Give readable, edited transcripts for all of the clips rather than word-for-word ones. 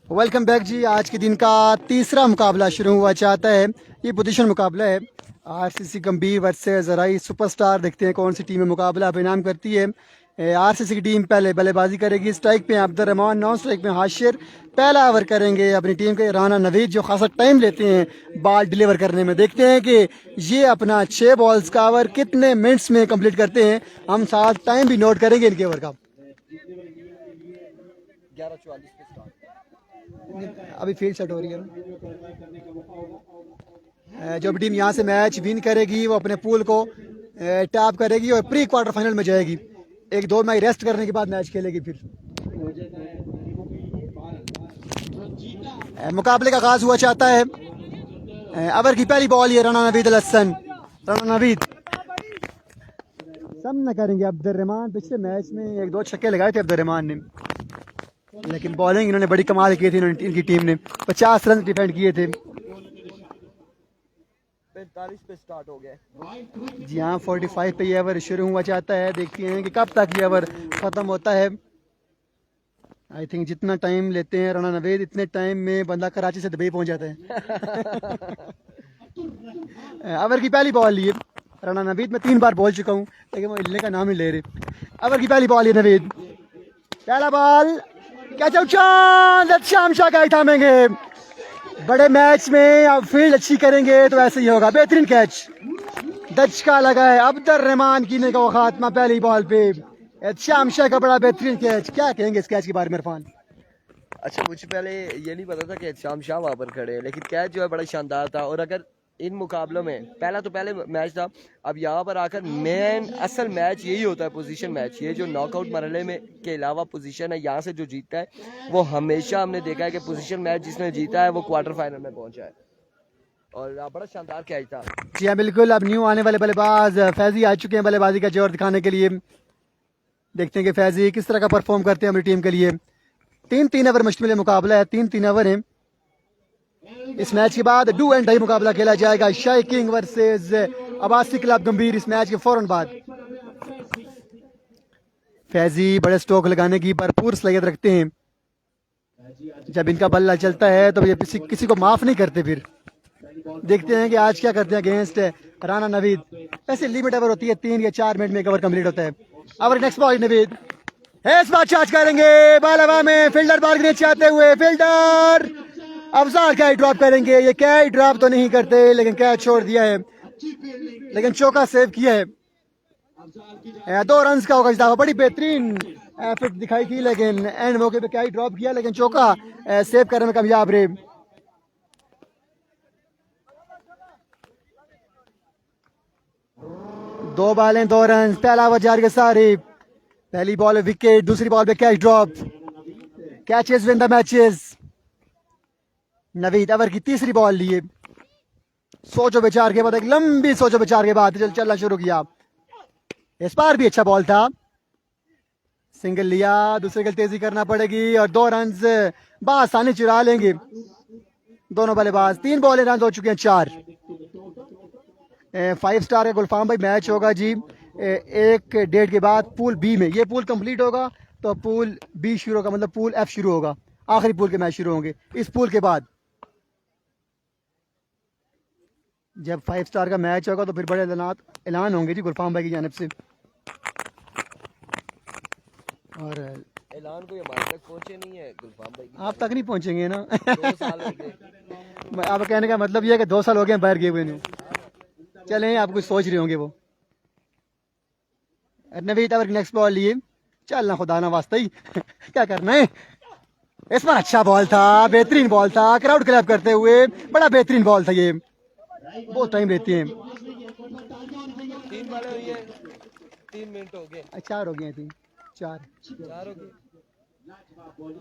Welcome back जी। आज के दिन का तीसरा मुकाबला शुरू हुआ चाहता है। ये पोजीशन मुकाबला है। आरसीसी गंभीर वर्सेस जराई सुपरस्टार। देखते हैं कौन सी टीम मुकाबला अब इनाम करती है। आरसीसी की टीम पहले बल्लेबाजी करेगी। स्ट्राइक पे अब्दुल रहमान, नॉन स्ट्राइक में हाशिर। पहला ओवर करेंगे अपनी टीम के राना नवीद, जो खासा टाइम लेते हैं बॉल डिलीवर करने में। देखते हैं कि ये अपना 6 बॉल्स का ओवर कितने मिनट्स में कंप्लीट करते हैं। हम साथ टाइम भी नोट करेंगे इनके ओवर का। 11:44 पे स्टार्ट। अभी फील्ड सेट हो रही है। जो भी टीम यहाँ से मैच विन करेगी वो अपने पूल को टैप करेगी और प्री क्वार्टर फाइनल में जाएगी। एक दो मैच रेस्ट करने के बाद मैच खेलेगी। फिर मुकाबले का आगाज हुआ चाहता है। ओवर की पहली बॉल ये राना नवीद अल हसन। राना नवीद सामना करेंगे अब्दुल रहमान। पिछले मैच में एक दो छक्के लगाए थे अब्दुल रहमान ने, लेकिन बॉलिंग इन्होंने बड़ी कमाल की थी। इनकी टीम ने 50 रन डिफेंड किए थे। 45 पे स्टार्ट हो गया। जी हाँ, 45 पे ये ओवर शुरू हुआ चाहता है। देखते हैं कि कब तक ये ओवर खत्म होता है। आई थिंक जितना टाइम लेते हैं राना नवीद, इतने टाइम में बंदा कराची से दुबई पहुंच जाता है। ओवर की पहली बॉल लिए राना नवीद। मैं 3 बार बोल चुका हूँ लेकिन वो हिलने का नाम ही ले रहे। ओवर की पहली बॉल ये नवीद। पहला बॉल कैच आउट चांस। अच्छा हम शाह थामेंगे। बड़े मैच में अब फील्ड अच्छी करेंगे तो ऐसे ही होगा। बेहतरीन कैच दचका लगा है अब्दुल रहमान की ने का खात्मा पहली बॉल पे। शाम शाह का बड़ा बेहतरीन कैच। क्या कहेंगे इस कैच के बारे में इरफान? अच्छा, मुझे पहले ये नहीं पता था कि शाम शाह वहाँ पर खड़े हैं, लेकिन कैच जो है बड़ा शानदार था। और अगर इन मुकाबलों में पहले मैच था, अब यहाँ पर आकर मेन असल मैच यही होता है, पोजीशन मैच। ये जो नॉकआउट मरहले में के अलावा पोजीशन है, यहाँ से जो जीतता है वो हमेशा हमने देखा है कि पोजीशन मैच जिसने जीता है वो क्वार्टर फाइनल में पहुंचा है। और बड़ा शानदार कैच था। जी हाँ बिल्कुल। अब न्यू आने वाले बल्लेबाज फैजी आ चुके हैं बल्लेबाजी का जोर दिखाने के लिए। देखते हैं कि फैजी किस तरह का परफॉर्म करते हैं अपनी टीम के लिए। 3-3 ओवर मुश्तमिल मुकाबला है। 3-3 ओवर है। इस मैच के बाद डू एंड डाई मुकाबला खेला जाएगा। शाही किंग वर्सेस अब्बासी क्लब गंभीर। इस मैच के फौरन बाद फैजी बड़े स्ट्रोक लगाने की भरपूर सलाहियत रखते हैं। जब इनका बल्ला चलता है तो ये किसी को माफ नहीं करते। फिर देखते हैं कि आज क्या करते हैं अगेंस्ट राना नवीद। ऐसे लिमिट ओवर होती है, 3 या 4 मिनट में एक ओवर कंप्लीट होता है। ओवर नेक्स्ट बॉल नवीद इस बार चार्ज करेंगे। बॉल हवा में, फील्डर बॉल के नीचे आते हुए फील्डर अफजाल कैच ड्रॉप करेंगे। ये कैच ड्रॉप तो नहीं करते लेकिन कैच छोड़ दिया है, लेकिन चौका सेव किया है। 2 रन का होगा इजाफा। बड़ी बेहतरीन एफर्ट दिखाई थी लेकिन एंड मौके पे कैच ड्रॉप किया, लेकिन चौका सेव करने में कामयाब रहे। दो बॉलें 2 रन। पहला ओवर जारी के सारे। पहली बॉल विकेट, दूसरी बॉल पे catch drop. Catches win the matches. Naveed over की तीसरी बॉल लिए। सोचो विचार के बाद, एक लंबी सोचो विचार के बाद चलना शुरू किया। इस बार भी अच्छा बॉल था। सिंगल लिया, दूसरे गल तेजी करना पड़ेगी और 2 रन बासानी चुरा लेंगे दोनों बल्लेबाज। 3 बॉलें रन हो चुके हैं 4। 5 स्टार का गुलफाम भाई मैच होगा जी 1 के बाद पूल बी में। ये पूल कंप्लीट होगा तो पूल बी शुरू होगा, मतलब पूल एफ शुरू होगा। आखिरी पूल के मैच शुरू होंगे इस पूल के बाद। जब 5 स्टार का मैच होगा तो फिर बड़े ऐलान होंगे जी गुलफाम भाई की जानिब से। और ऐलान कोई हमारे तक पहुंचे नहीं है गुलफाम भाई। आप तक नहीं पहुंचेंगे ना। 2 साल हो गए। अब कहने का मतलब ये है कि 2 साल हो गए बाहर गए हुए ने। चलें, आप कुछ सोच रहे होंगे वो। नवीद ओवर नेक्स्ट बॉल लिए। चलना खुदा ना वास्ता ही क्या करना है। इस बार अच्छा बॉल था, बेहतरीन बॉल था। क्राउड क्लैप करते हुए बड़ा बेहतरीन बॉल था। ये बहुत टाइम लेते हैं। 3 बॉलें हुई है, 3 मिनट हो गए। 4 हो गए थे। 4 हो गए।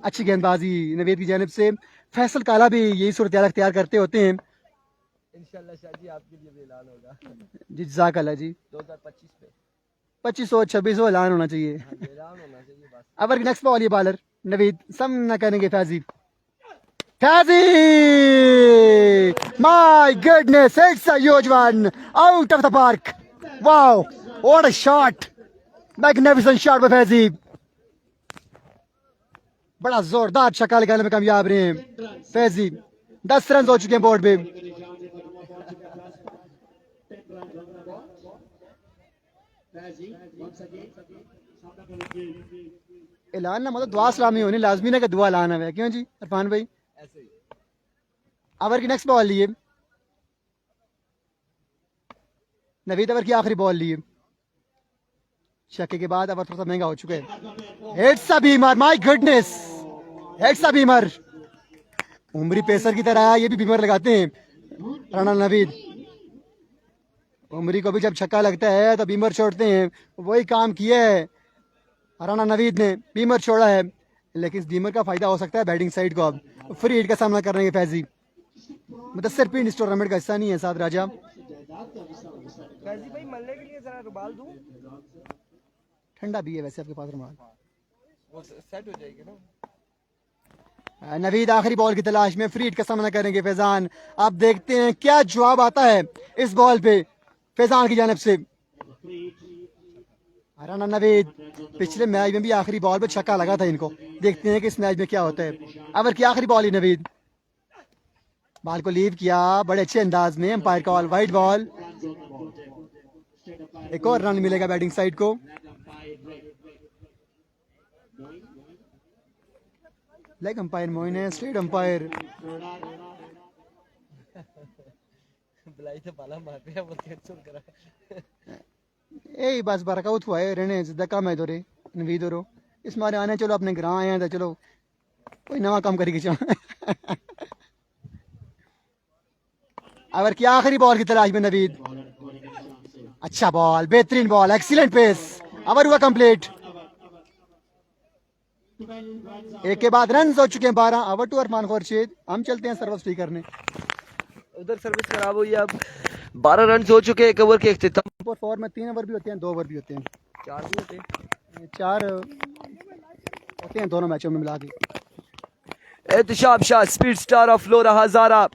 अच्छी गेंदबाजी नवीद की जानिब से। फैसल काला भी यही सूरत अख्तियार करते होते हैं। इंशाल्लाह शाह जी आपके लिए भी ऐलान होगा जी जज़ाक अल्लाह जी। 2025 पे। 2500 2600 ऐलान होना चाहिए। ऐलान होना चाहिए बस। ओवर की नेक्स्ट बॉल ये बॉलर नवीद सामना करेंगे Faizi. Faizi my goodness, it's a huge one out of the park. Wow what a shot, magnificent shot bye Faizi. बड़ा जोरदार छक्का लगाने में कामयाब रहे हैं फैजी। 10 रन हो चुके हैं बोर्ड पे। ऐलान ना मतलब दुआ सलामी होनी लाजमी ना कि दुआ लाना है, क्यों जी इरफान भाई? ओवर की नेक्स्ट बॉल लिए नवीद, ओवर की आखिरी बॉल लिए। छक्के के बाद ओवर थोड़ा सा महंगा हो चुका है। Heads a Beamer, my goodness, heads a Beamer. Umri pacer की तरह ये भी बीमर लगाते हैं राणा नवीद। उमरी को भी जब छक्का लगता है तो बीमर छोड़ते हैं, वही काम किया है राणा नवीद ने, बीमर छोड़ा है। लेकिन इस बीमर का फायदा हो सकता है बैटिंग साइड को। अब फ्री हिट का सामना कर रहे हैं फैजी। मुदस्सिर पिंड इस टूर्नामेंट का हिस्सा नहीं है साथ राजा। फैजी भाई मलने के लिए जरा रुमाल दूं? ठंडा भी है वैसे आपके पास रुमाल? वो सेट हो जाएगी ना। नवीद आखिरी बॉल की तलाश में फ्री हिट का सामना करेंगे फैजान। आप देखते हैं क्या जवाब आता है इस बॉल पे फैजान की जानिब से। राणा नवीद पिछले मैच में भी आखिरी बॉल पे छक्का लगा था इनको। देखते हैं कि इस मैच में क्या होता है। ओवर की आखिरी बॉल ही नवीद, बॉल को लीव किया बड़े अच्छे अंदाज में। Umpire call wide ball. एक और रन मिलेगा बैटिंग साइड को। लेग अंपायर मोइन है, स्ट्रेट अंपायर। बुलाई तो बाला मार रहे हैं, वो कैंसिल करा। ए बस बरकौत हुआ है रहने जिद्दा कम है दोरे नवीद और इस मारे आने। चलो अपने ग्रां आए हैं तो चलो कोई नवा काम करेगी। ओवर की आखिरी बॉल की तलाश में नवीद। अच्छा बॉल, बेहतरीन बॉल, एक्सीलेंट पेस। ओवर हुआ कंप्लीट। एक के बाद रन हो चुके हैं 12। ओवर टू अरमान खुर्शीद। हम चलते हैं सर्विस फ्री करने। उधर सर्विस खराब हुई है। अब 12 रन हो चुके हैं एक ओवर के इख्तिताम। 4 में 3 ओवर भी होते हैं, 2 ओवर भी होते हैं, 4 भी होते हैं, 4 होते हैं दोनों मैचों में मिला के। Ehtisham Shah speed star of Lora Hazara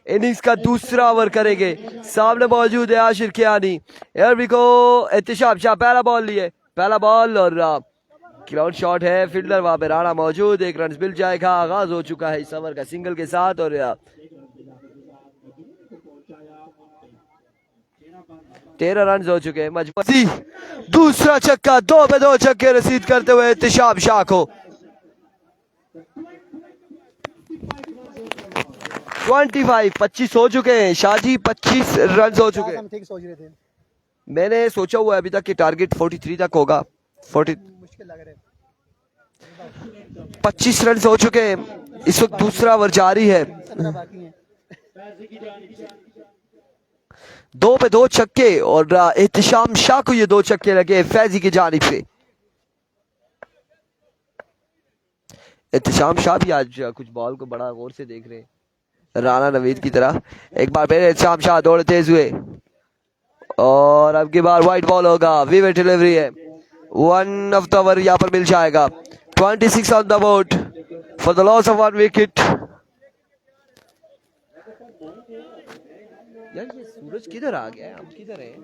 innings का दूसरा ओवर करेंगे। सामने मौजूद है Aashir Kiani. Here we go. Ehtisham Shah पहला बॉल लिए, पहला बॉल और क्लाउड शॉट है। फील्डर वहां पे राणा मौजूद, 1 रन मिल जाएगा। आगाज हो चुका है इस ओवर का सिंगल के साथ और 13 रन हो चुके हैं। मजबूरी दूसरा छक्का, 2 पे 2 छक्के रसीद करते हुए एहतिशाम शाह को 25 हो चुके हैं। शाहजी 25 रन हो चुके हैं। ठीक सोच रहे थे, मैंने सोचा हुआ है अभी तक कि टारगेट 43 तक होगा। 40 मुश्किल लग रहा है। 25 रन हो चुके हैं। इस वक्त दूसरा ओवर जारी है। 17 बाकी हैं। 2 पे 2 छक्के और एहतिशाम शाह को ये 2 छक्के लगे फैजी की जानिब से। एहतिशाम शाह भी आज कुछ बॉल को बड़ा गौर से देख रहे हैं राणा नवीद की तरह। एक बार फिर एहतिशाम शाह दौड़ तेज हुए और अब की बार वाइट बॉल होगा। विवेट डिलीवरी है। 1 ऑफ द ओवर यहाँ पर मिल जाएगा। 26 on the board for the loss of 1 wicket. यार ये सूरज किधर आ गया है? हम किधर हैं?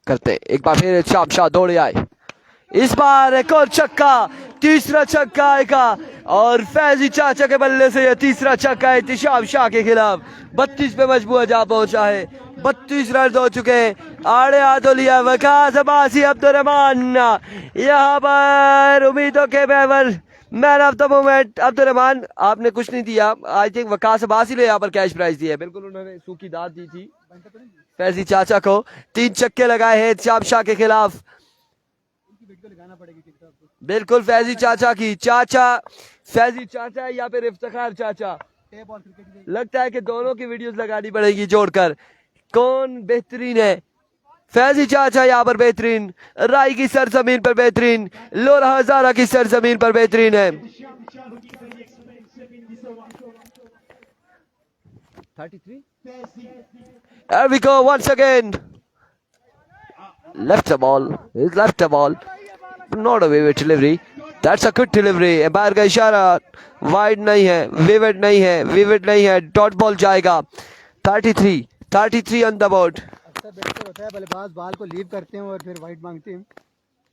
करते एक बार फिर शाम शाह दौड़े आए। इस बार एक और छक्का, तीसरा छक्का आएगा और फैजी चाचा के बल्ले से यह तीसरा छक्का है एहतिशाम शाह के खिलाफ। 32 पे मजबूर जा पहुंचा है। 32 रन हो चुके हैं। आड़े हाथों लिया वकास अब्बासी अब्दुर्रहमान। यहाँ पर उम्मीदों के महवर man of the moment Abdurrahman, आपने कुछ नहीं दिया। आई थिंक वकास अब्बासी ने यहाँ पर कैश प्राइज दिया है। बिल्कुल उन्होंने सूखी दाद दी थी फैजी चाचा को। 3 छक्के लगाए हैं एहतिशाम शाह के खिलाफ। बिल्कुल फैजी चाचा की चाचा, फैजी चाचा या फिर इफ्तिखार चाचा। लगता है कि दोनों की वीडियोस लगानी पड़ेगी जोड़कर। कौन बेहतरीन है? फैजी चाचा यहाँ पर बेहतरीन, राय की सरजमीन पर बेहतरीन, लोरा हजारा की सरजमीन पर बेहतरीन है। 33 Here we go once again. Left the ball. He's left the ball. Not a vivid delivery. That's a good delivery. Umpire का इशारा वाइड नहीं है, विविड नहीं है, विविड नहीं है, डॉट बॉल जाएगा। 33 on the board. ऐसा बेहतर होता है, बल्लेबाज बॉल को लीव करते हैं और फिर वाइड मांगते हैं।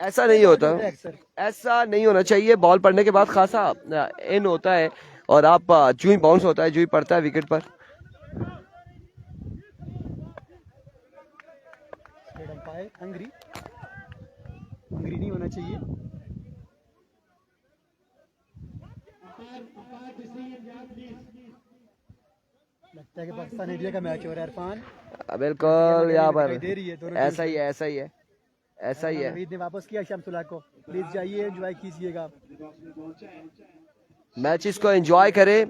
ऐसा नहीं होता, अक्सर ऐसा नहीं होना चाहिए। बॉल पड़ने के बाद खासा इन होता है और आप जू ही बाउंस होता है, जू ही पड़ता है विकेट पर। अंपायर हंगरी नहीं होना चाहिए। लगता है कि पाकिस्तान इंडिया का मैच हो रहा है इरफान। बिल्कुल यहाँ पर दे रही है दोनों ऐसा ही है, ऐसा ही है, ऐसा ही है। नवीद ने वापस किया शमसुल्लाह को। प्लीज जाइए, एंजॉय कीजिएगा। मैचेस को एंजॉय करें।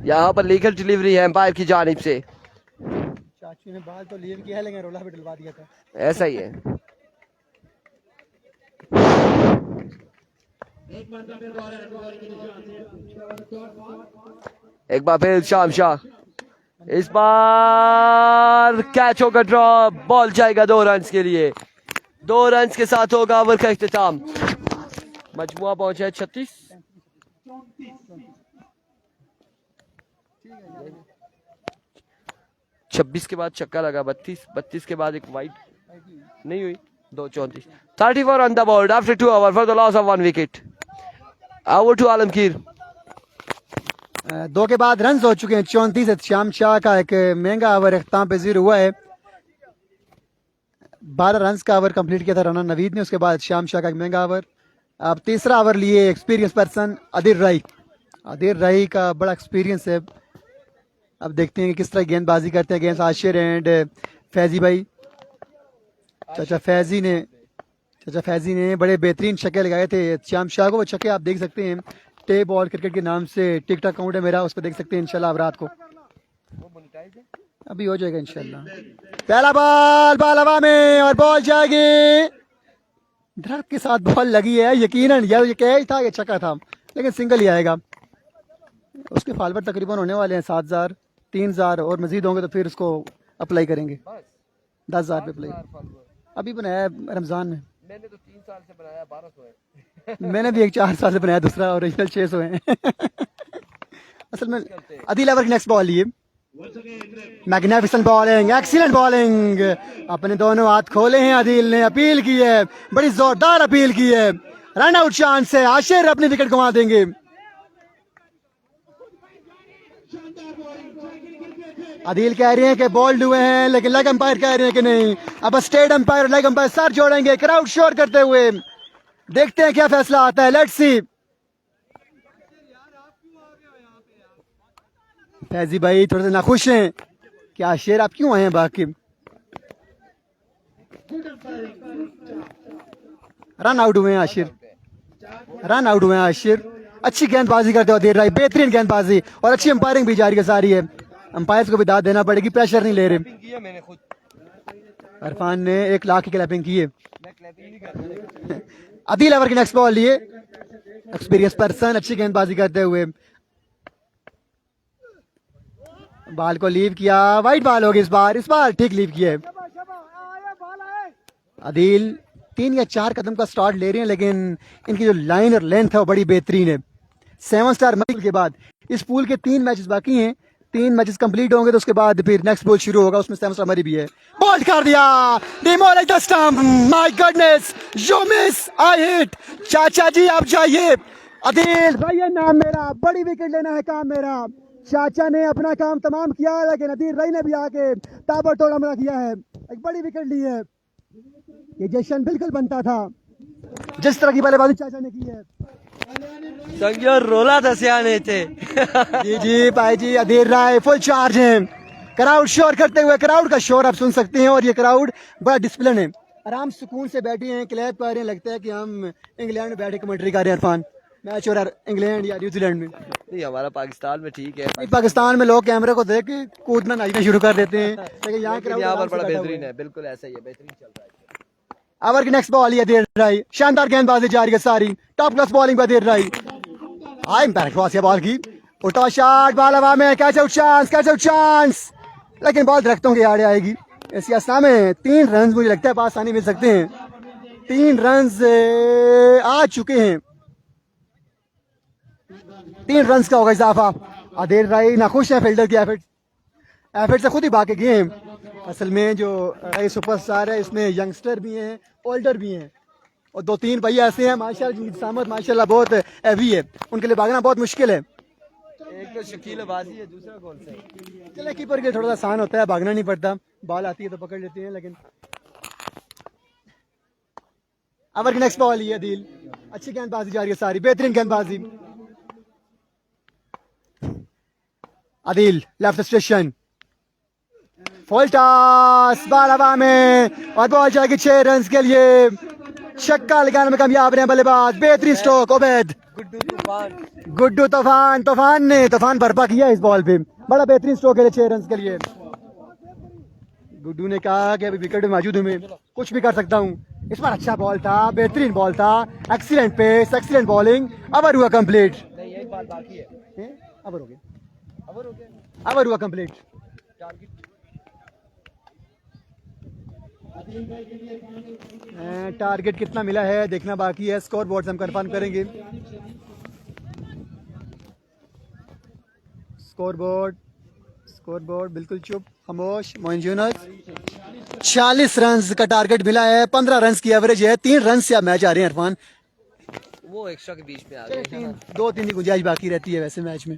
यहाँ पर लीगल डिलीवरी है एम्पायर की जानिब से। चाचू ने बाल तो लीव किया है लेकिन रोला भी डलवा दिया था। ऐसा ही है। एक बार फिर शाम शाह, इस बार कैच होगा, ड्रॉप, बॉल जाएगा 2 रन के लिए। 2 रन के साथ होगा ओवर का इख्तिताम। मजमुआ पहुंचा है 36। 26 के बाद छक्का लगा, 32 के बाद एक वाइड नहीं हुई, 2 34। 34 on the board after 2 overs for the loss of 1 wicket. Over to Alamgir. 2 के बाद रन हो चुके हैं 34। शाम शाह का एक महंगा ओवर अख्ताम पजीर हुआ है। 12 रन का ओवर कंप्लीट किया था राना नवीद ने। उसके बाद शाम शाह का एक महंगा ओवर। अब तीसरा ओवर लिए एक्सपीरियंस पर्सन अदिल राई का बड़ा एक्सपीरियंस है। अब देखते हैं कि किस तरह गेंदबाजी करते हैं अगेंस्ट आशिर एंड फैजी भाई। चाचा फैजी ने बड़े बेहतरीन छक्के लगाए थे शाम शाह को। वो छक्के आप देख सकते हैं, टे बॉल क्रिकेट के नाम से टिकटॉक अकाउंट है मेरा, उस पर देख सकते हैं इंशाल्लाह। अब रात को अभी हो जाएगा इंशाल्लाह। पहला बॉल हवा में और बॉल जाएगी। दरख्त के साथ बॉल लगी है, यकीनन या ये कैच था या छक्का था, लेकिन सिंगल ही आएगा। उसके फॉलोवर तकरीबन होने वाले हैं 7000, 3000 और मजीद होंगे तो फिर उसको अप्लाई करेंगे। 10,000 पे अप्लाई अभी बनाया रमजान में। मैंने तो 3 साल से बनाया, 1200 है। मैंने भी 4 साल से बनाया, दूसरा ओरिजिनल 600 है। असल में अदील ओवर की नेक्स्ट बॉल लिए। Magnificent bowling, excellent bowling. अपने दोनों हाथ खोले हैं अदील ने, अपील की है, बड़ी जोरदार अपील की है। रन आउट चांस है, आशिर अपनी विकेट गंवा देंगे। अदील कह रहे हैं कि बॉल्ड हुए हैं, लेकिन लेग अंपायर कह रहे हैं कि नहीं। अब state umpire leg umpire sir जोड़ेंगे क्राउड शोर करते हुए। देखते हैं क्या फैसला आता है, लेट्स सी। फैजी भाई थोड़े से नाखुश हैं कि आशिर आप क्यों आए हैं बाकी। रन आउट हुए हैं आशिर। अच्छी गेंदबाजी करते हो अदील राय, बेहतरीन गेंदबाजी और अच्छी अंपायरिंग भी जारी सारी है। अंपायर को भी दाद देना पड़ेगी, प्रेशर नहीं ले रहे। इरफान ने 1 लाख की क्लैपिंग की है। अदील ओवर की नेक्स्ट बॉल लिए एक्सपीरियंस पर्सन, अच्छी गेंदबाजी करते हुए बॉल को लीव किया। वाइड बॉल होगी इस बार ठीक लीव किया है। अदील 3 या 4 कदम का स्टार्ट ले रहे हैं, लेकिन इनकी जो लाइन और लेंथ है वो बड़ी बेहतरीन है। 7 स्टार मरी के बाद इस पूल के 3 मैचेस बाकी हैं। 3 मैचेस कंप्लीट होंगे तो उसके बाद फिर नेक्स्ट पूल शुरू होगा, उसमें 7 स्टार मरी भी है। बॉल्ड कर दिया, demolish the stump, my goodness, you miss, I hit. चाचा जी आप जाइए। अदील भाई ये नाम मेरा, बड़ी विकेट लेना है काम मेरा। चाचा ने अपना काम तमाम किया, लेकिन अदील राय ने भी आके ताबड़तोड़ हमला किया है, एक बड़ी विकेट ली है। ये जश्न बिल्कुल बनता था जिस तरह की बल्लेबाजी चाचा ने की है। संगियो रोला था सियाने थे। जी भाई जी, अदील राय फुल चार्ज हैं। क्राउड शोर करते हुए, क्राउड का शोर आप सुन सकते हैं और ये क्राउड बड़ा डिसिप्लिन है। आराम सुकून से बैठे हैं, क्लैप कर रहे हैं, लगता है कि हम इंग्लैंड में बैठे कमेंट्री कर रहे हैं। इरफान मैच हो रहा है इंग्लैंड या न्यूजीलैंड में। नहीं, हमारा पाकिस्तान में ठीक है। पाकिस्तान में लोग कैमरे को देख के कूदना नाचना शुरू कर देते हैं, लेकिन यहाँ पर बड़ा बेहतरीन है। बिल्कुल ऐसा ही है, बेहतरीन चल रहा है। ओवर की नेक्स्ट बॉल ये अदील राय, शानदार गेंदबाजी जारी है सारी, टॉप क्लास बॉलिंग पर अदील राय। इम्पैक्ट क्रॉस बॉल की, उल्टा शॉट, बॉल हवा में, कैच आउट चांस, लेकिन बॉल दरख्तों के आड़े आएगी। इसी अवस्था में 3 रन मुझे लगता है आसानी मिल सकते हैं। 3 रन आ चुके हैं। 3 रन का होगा इजाफा। आदिल राय नाखुश है फील्डर की एफर्ट से खुद ही भाग के गए हैं। असल में जो राय सुपरस्टार है इसमें यंगस्टर भी हैं, ओल्डर भी हैं, और 2-3 भैया ऐसे हैं माशाल्लाह जिनकी सामत माशाल्लाह बहुत हैवी है, उनके लिए भागना बहुत मुश्किल है। एक तो शकील अब्बासी है, दूसरा कौन सा है? चले कीपर के लिए थोड़ा सा आसान होता है, भागना नहीं पड़ता, बॉल आती है तो पकड़ लेते हैं। लेकिन ओवर की नेक्स्ट बॉल ये दिल, अच्छी गेंदबाजी जा रही है, सारी बेहतरीन गेंदबाजी। Adil left station, full toss, ball हवा में और बॉल जाएगी 6 रन के लिए। छक्का लगाने में कामयाब रहे बल्लेबाज, बेहतरीन स्ट्रोक उबैद। गुड्डू तूफान बर्पा किया इस बॉल पे, बड़ा बेहतरीन स्ट्रोक है 6 रन के लिए। गुड्डू ने कहा कि अभी विकेट मौजूद है, मैं कुछ भी कर सकता हूँ। इस बार अच्छा बॉल था, बेहतरीन बॉल था, excellent pace, excellent bowling. Over हुआ कंप्लीट, एक बात बाकी है। ओवर हो गया, ओवर हुआ कंप्लीट। टारगेट कितना मिला है देखना बाकी है, स्कोर बोर्ड से हम कंफर्म करेंगे। स्कोर बोर्ड बिल्कुल चुप, खामोश। मोइन यूनुस 46 रन का टारगेट मिला है, 15 रन की एवरेज है, 3 रन से आप मैच आ रहे हैं इरफान। वो एक्स्ट्रा के बीच में आ गए। 2-3 की गुंजाइश बाकी रहती है वैसे मैच में।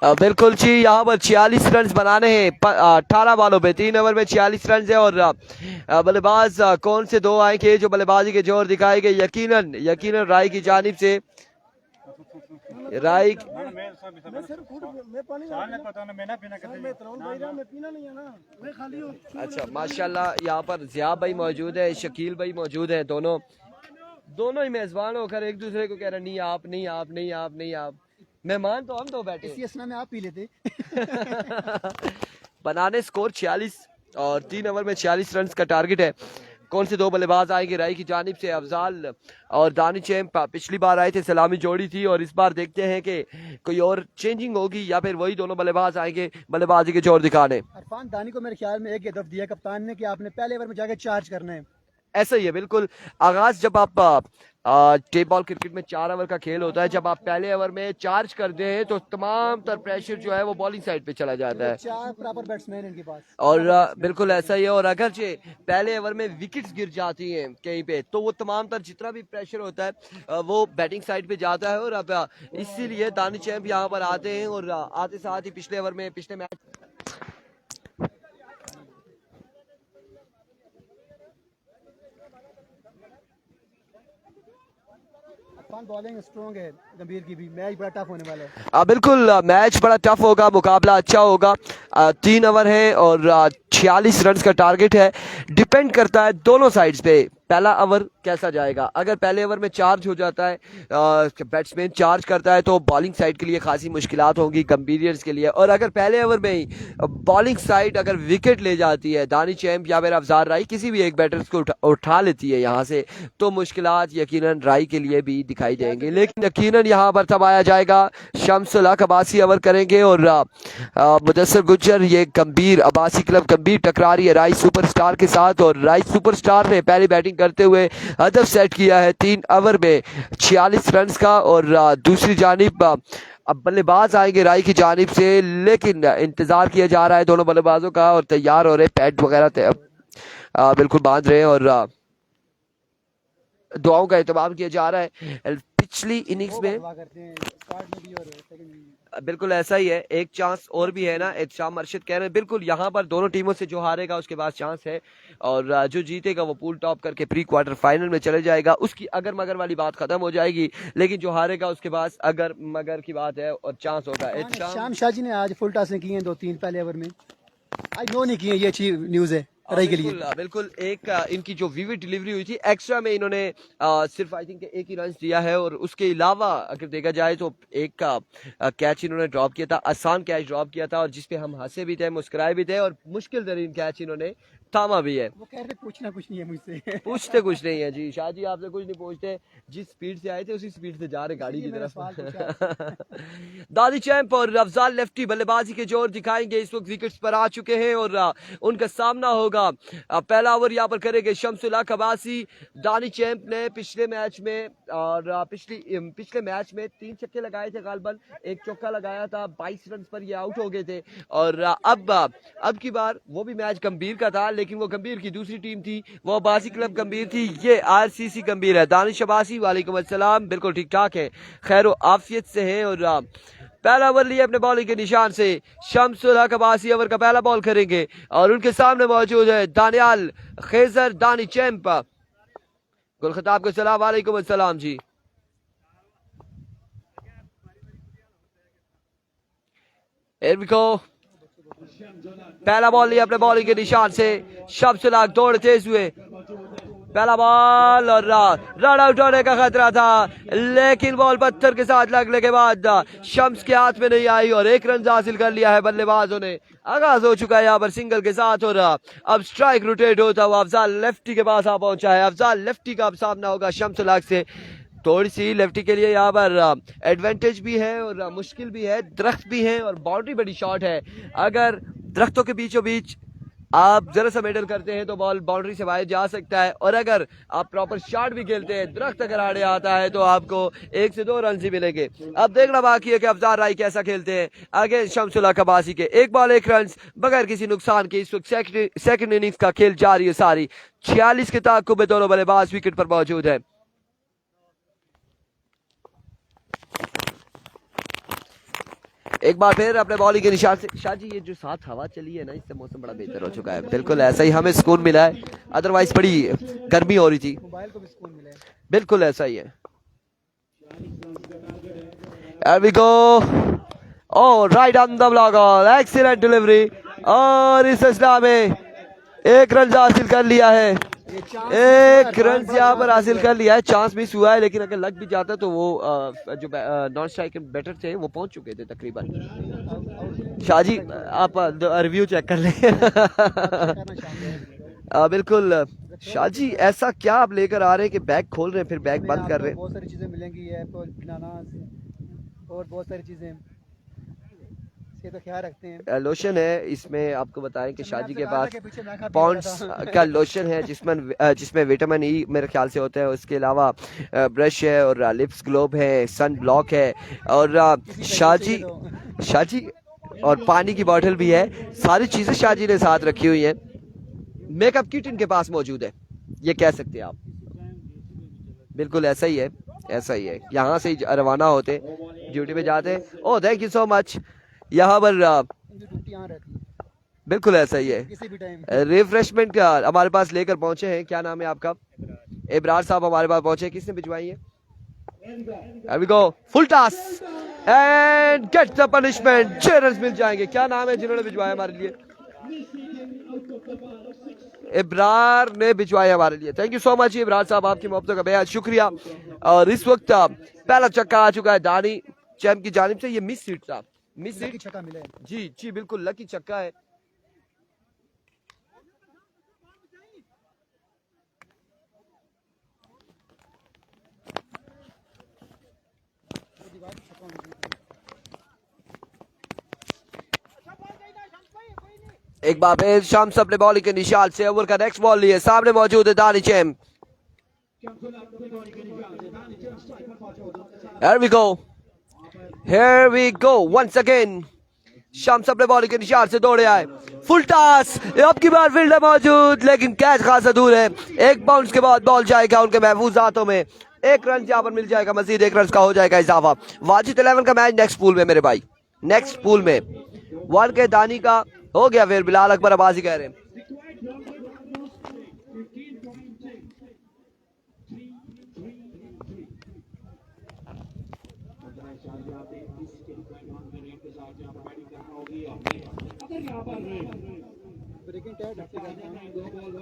बिल्कुल जी, यहाँ पर 46 रन बनाने हैं 18 बॉलों पे, 3 ओवर में 46 रन है। और बल्लेबाज कौन से 2 आएंगे जो बल्लेबाजी के जोर दिखाएंगे? यकीनन राय की जानिब से। राय अच्छा माशाल्लाह, यहाँ पर जिया भाई मौजूद है, शकील भाई मौजूद है, दोनों ही मेजबान होकर एक दूसरे को कह रहे नहीं आप। मेहमान तो हम 2 बैठे, इसी असना में आप पी लेते। बनाने स्कोर 46 और 3 ओवर में 46 रन का टारगेट है। कौन से 2 बल्लेबाज आएंगे राय की जानिब से? अफजाल और दानिश पिछली बार आए थे, सलामी जोड़ी थी, और इस बार देखते हैं कि कोई और चेंजिंग होगी या फिर वही दोनों बल्लेबाज आएंगे बल्लेबाजी के जोर दिखाने। इरफान दानी को मेरे ख्याल में एक हदफ दिया कप्तान ने कि आपने पहले ओवर में जाकर चार्ज करना है। ऐसा ही है बिल्कुल। आगाज जब आप टेप बॉल क्रिकेट में 4 ओवर का खेल होता है, जब आप पहले ओवर में चार्ज करते हैं तो तमाम तर प्रेशर जो है वो बॉलिंग साइड पे चला जाता है। 4 प्रॉपर बैट्समैन इनके पास, और बिल्कुल ऐसा ही है। और अगर जे पहले ओवर में विकेट्स गिर जाती हैं कहीं पे, तो वो तमाम तर जितना भी प्रेशर होता है वो बैटिंग साइड पे जाता है। और अब इसीलिए दानिश यहाँ पर आते हैं, और आते साथ ही पिछले ओवर में पिछले मैच बॉलिंग स्ट्रॉन्ग है गंभीर की भी, मैच बड़ा टफ होने वाला है। बिल्कुल मैच बड़ा टफ होगा, मुकाबला अच्छा होगा। 3 ओवर है और 46 रन का टारगेट है। डिपेंड करता है दोनों साइड्स पे पहला ओवर कैसा जाएगा। अगर पहले ओवर में चार्ज हो जाता है, बैट्समैन चार्ज करता है, तो बॉलिंग साइड के लिए खासी मुश्किलात होंगी गंभीरियर्स के लिए। और अगर पहले ओवर में ही बॉलिंग साइड अगर विकेट ले जाती है, दानिश या फिर अफजार राय किसी भी एक बैटर्स को उठा लेती है यहाँ से, तो मुश्किलात यकीनन राय के लिए भी दिखाई देंगे। लेकिन यकीनन यहाँ पर तब आया जाएगा शम्सुल हक अब्बासी ओवर करेंगे, और मुदस्सर गुज्जर, ये गंभीर अब्बासी क्लब गंभीर टकरा रही है राय सुपरस्टार के साथ। और राय सुपरस्टार ने पहली बैटिंग करते हुए हदफ सेट किया है 3 ओवर में 46 रन का। और दूसरी जानिब अब बल्लेबाज आएंगे राय की जानिब से, लेकिन इंतजार किया जा रहा है दोनों बल्लेबाजों का, और तैयार हो रहे, पैड वगैरह बिल्कुल बांध रहे हैं, और दुआओं का एहतमाम किया जा रहा है। पिछली इनिंग्स में बिल्कुल ऐसा ही है, एक चांस और भी है ना, एहतशाम अरशद कह रहे हैं। बिल्कुल यहाँ पर दोनों टीमों से जो हारेगा उसके पास चांस है, और जो जीतेगा वो पूल टॉप करके प्री क्वार्टर फाइनल में चले जाएगा। उसकी अगर मगर वाली बात खत्म हो जाएगी, लेकिन जो हारेगा उसके पास अगर मगर की बात है और चांस होगा। शाम शाह जी ने आज फुल टॉसें की हैं 2-3 पहले ओवर में, आज 9 नहीं की हैं, ये अच्छी न्यूज़ है राय के लिए। बिल्कुल एक इनकी जो विविड डिलीवरी हुई थी, एक्स्ट्रा में इन्होंने सिर्फ आई थिंक 1 ही रन दिया है, और उसके अलावा अगर देखा जाए तो एक कैच इन्होंने ड्रॉप किया था, आसान कैच ड्रॉप किया था, और जिसपे हम हंसे भी थे, मुस्कुराए भी थे, और मुश्किल तरीन कैच इन्होंने थामा भी है। वो कह रहे पूछना कुछ नहीं है मुझसे। पूछते कुछ नहीं है जी, शाह जी आपसे कुछ नहीं पूछते, जिस स्पीड से आए थे उसी स्पीड से जा रहे गाड़ी की तरफ। दादी चैंप और अफजाल लेफ्टी बल्लेबाजी के जोर दिखाएंगे, इस वक्त विकेट्स पर आ चुके हैं और उनका सामना होगा। पहला ओवर यहाँ पर करेंगे शमसुल हक अब्बासी। दानी चैंप ने पिछले मैच में और पिछले मैच में 3 छक्के लगाए थे गालबन, 1 चौका लगाया था, 22 रन पर ये आउट हो गए थे। और अब की बार वो भी मैच गंभीर का था, लेकिन वो गंभीर की दूसरी टीम थी, वो अब्बासी क्लब गंभीर थी, ये आरसीसी गंभीर है। दानिश अब्बासी वालेकुम अस्सलाम, बिल्कुल ठीक ठाक है, खैर आफियत से है। और पहला ओवर लिए अपने बॉलिंग के निशान से शमसुल हक अब्बासी ओवर का पहला बॉल करेंगे और उनके सामने मौजूद है दानियाल खेजर दानी चैंप। गुल खताब को सलाम वालेकुम अस्सलाम जी। Here we go. पहला बॉल लिया अपने बॉलिंग के निशान से शमसुल हक, दौड़ तेज हुए, पहला बॉल और रन आउट होने का खतरा था, लेकिन बॉल पत्थर के साथ लगने के बाद शम्स के हाथ में नहीं आई और 1 रन हासिल कर लिया है बल्लेबाजों ने। आगाज हो चुका है यहाँ पर सिंगल के साथ और अब स्ट्राइक रोटेट होता हुआ अफजाल लेफ्टी के पास आ पहुंचा है। अफजाल लेफ्टी का अब सामना होगा शमसुल हक से। थोड़ी सी लेफ्टी के लिए यहाँ पर एडवांटेज भी है और मुश्किल भी है, दरख्त भी है और बाउंड्री बड़ी शॉर्ट है। अगर दरख्तों के बीचों बीच आप जरा सा मेडल करते हैं तो बॉल बाउंड्री से बाहर जा सकता है, और अगर आप प्रॉपर शॉट भी खेलते हैं, दरख्त अगर आड़े आता है तो आपको 1 से 2 रन ही मिलेंगे। अब देखना बाकी है कि अफजाल राय कैसा खेलते हैं आगे शमसुल हक अब्बासी के। 1 बॉल 1 रन बगैर किसी नुकसान के इस वक्त सेकंड इनिंग्स का खेल जारी है सारी। 46 के ताक़ुब में दोनों बल्लेबाज विकेट पर मौजूद है। एक बार फिर अपने बॉलिंग के निशान से शाह जी, ये जो साथ हवा चली है ना, इससे मौसम बड़ा बेहतर हो चुका है। बिल्कुल ऐसा ही हमें सुकून मिला है, अदरवाइज बड़ी गर्मी हो रही थी। मोबाइल को भी सुकून मिला है। बिल्कुल ऐसा ही है। Here we go. Oh, right on the block, excellent delivery और इस असला में 1 रन हासिल कर लिया है, 1 रन यहाँ पर हासिल कर लिया है। चांस मिस हुआ है, लेकिन अगर लग भी जाता तो वो जो नॉन स्ट्राइकर बैटर थे वो पहुंच चुके थे तकरीबन। शाह जी आप रिव्यू चेक कर लें। बिल्कुल शाह जी, ऐसा क्या आप लेकर आ रहे हैं कि बैग खोल रहे हैं फिर बैग बंद कर रहे हैं? बहुत सारी चीजें मिलेंगी, एप्पल, बनाना और बहुत सारी चीजें, ये तो ख्याल रखते हैं। लोशन है इसमें, आपको बताएं कि शादी के पास पॉन्ड्स का लोशन है जिसमें विटामिन ई मेरे ख्याल से होता है। उसके अलावा ब्रश है और लिप्स ग्लोब है, सन ब्लॉक है और शाजी और पानी की बोतल भी है। सारी चीजें शाजी ने साथ रखी हुई हैं। मेकअप किट इनके पास मौजूद है, ये कह सकते हैं आप। बिल्कुल ऐसा ही है, ऐसा ही है। यहाँ से रवाना होते ड्यूटी पे जाते। Oh thank you so much. यहाँ पर बिल्कुल ऐसा ही है, रिफ्रेशमेंट का हमारे पास लेकर पहुंचे हैं। क्या नाम है आपका? इब्रार साहब हमारे पास पहुंचे, किसने भिजवाई है? Here we go, full toss and get the punishment। 6 run मिल जाएंगे। क्या नाम है जिन्होंने भिजवाया हमारे लिए? इब्रार ने भिजवाया हमारे लिए। Thank you so much Ibrar साहब, आपकी मोहब्बतों का बेहद शुक्रिया। और इस वक्त पहला छक्का आ चुका है दानी चैंप की जानिब से। ये मिस हिट था, मिस हिट छक्का मिला है। जी जी बिल्कुल लकी छक्का है। एक बार फिर शम्स अपने बॉलिंग के निशान से ओवर का नेक्स्ट बॉल लिए, सामने मौजूद है दानी champ. Here we go, here we go once again। Shams अपने बॉलिंग के निशान से दौड़े आए, फुल टॉस। अब की बार फील्डर मौजूद, लेकिन कैच खासा दूर है। 1 बाउंस के बाद बॉल जाएगा उनके महफूज हाथों में। 1 रन यहाँ पर मिल जाएगा, मजीद 1 रन का हो जाएगा इजाफा। वाजिद 11 का मैच नेक्स्ट पूल में मेरे भाई, नेक्स्ट पूल में 1 के दानी का हो गया। फिर बिलाल अकबर अब्बासी कह रहे हैं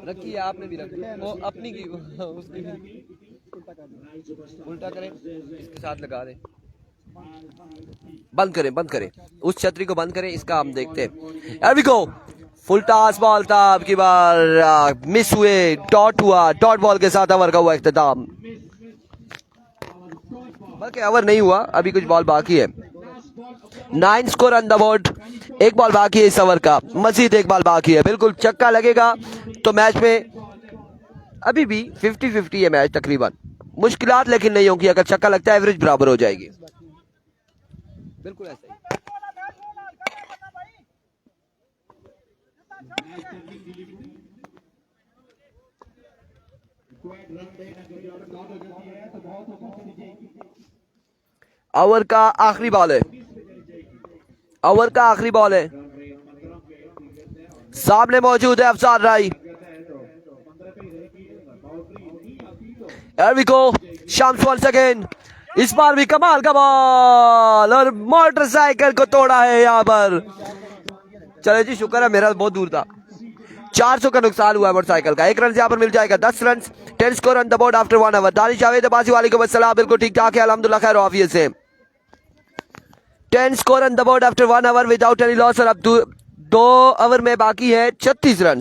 रखी है आपने भी रखी, वो अपनी की उसकी उल्टा करें, इसके साथ लगा दें। बंद करें, बंद करें, उस छतरी को बंद करें, इसका हम देखते हैं। Here we go, full toss ball था, अब की बार मिस हुए, डॉट हुआ, डॉट बॉल के साथ ओवर का हुआ इख्तिताम, बल्कि ओवर नहीं हुआ, अभी कुछ बॉल बाकी है। 9 स्कोर ऑन द बोर्ड, एक बॉल बाकी है इस ओवर का, मजीद एक बॉल बाकी है, बिल्कुल चक्का लगेगा तो मैच में अभी भी 50-50 है मैच तकरीबन, मुश्किलात लेकिन नहीं होगी, अगर चक्का लगता है एवरेज बराबर हो जाएगी, बिल्कुल ऐसा ही। ओवर का आखिरी बॉल है, ओवर का आखिरी बॉल है, सामने मौजूद है अफसार राय। Here we go, शाम्स once again, इस बार भी कमाल का बॉल और मोटरसाइकिल को तोड़ा है यहाँ पर। चले जी, शुक्र है मेरा बहुत दूर था। 400 का नुकसान हुआ है मोटरसाइकिल का। 1 रन यहाँ पर मिल जाएगा, 10 run, 10 score on the board after 1 over. Danish Javed Abbasi वालेकुम अस्सलाम, बिल्कुल ठीक ठाक है अल्हम्दुलिल्लाह, खैर आफियत से। 10 score on the board after 1 over without any loss, और अब 2 ओवर में बाकी है 36 रन।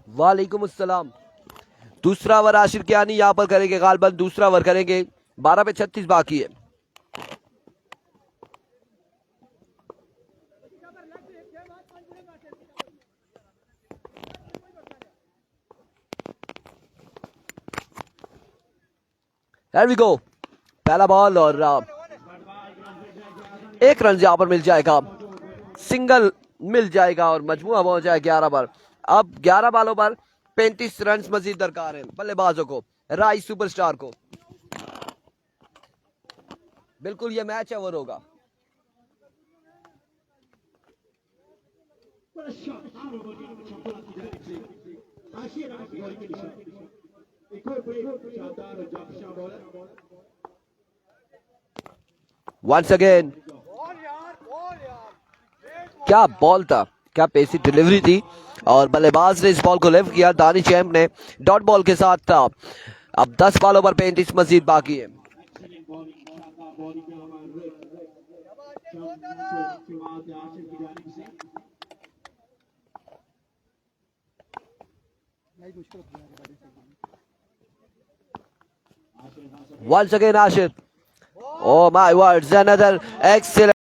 वालेकुम अस्सलाम। दूसरा ओवर आशिर कियानी यहाँ पर करेंगे, गालबन दूसरा ओवर करेंगे, 12 पे 36 बाकी है। There we go, पहला बॉल और 1 रन यहाँ पर मिल जाएगा, सिंगल मिल जाएगा और मजमुआ हो जाए 11 पर। अब 11 बॉलों पर 35 रन मजीद दरकार है बल्लेबाजों को, राय सुपरस्टार को। बिल्कुल ये मैच ओवर होगा। वंस अगेन, क्या बॉल था, क्या पेसी डिलीवरी थी, और बल्लेबाज ने इस बॉल को लेफ्ट किया, दानिश चैम्प ने डॉट बॉल के साथ था। अब 10 बॉलों पर 35 मजीद बाकी है। Once again Ashir, oh my words, another excellent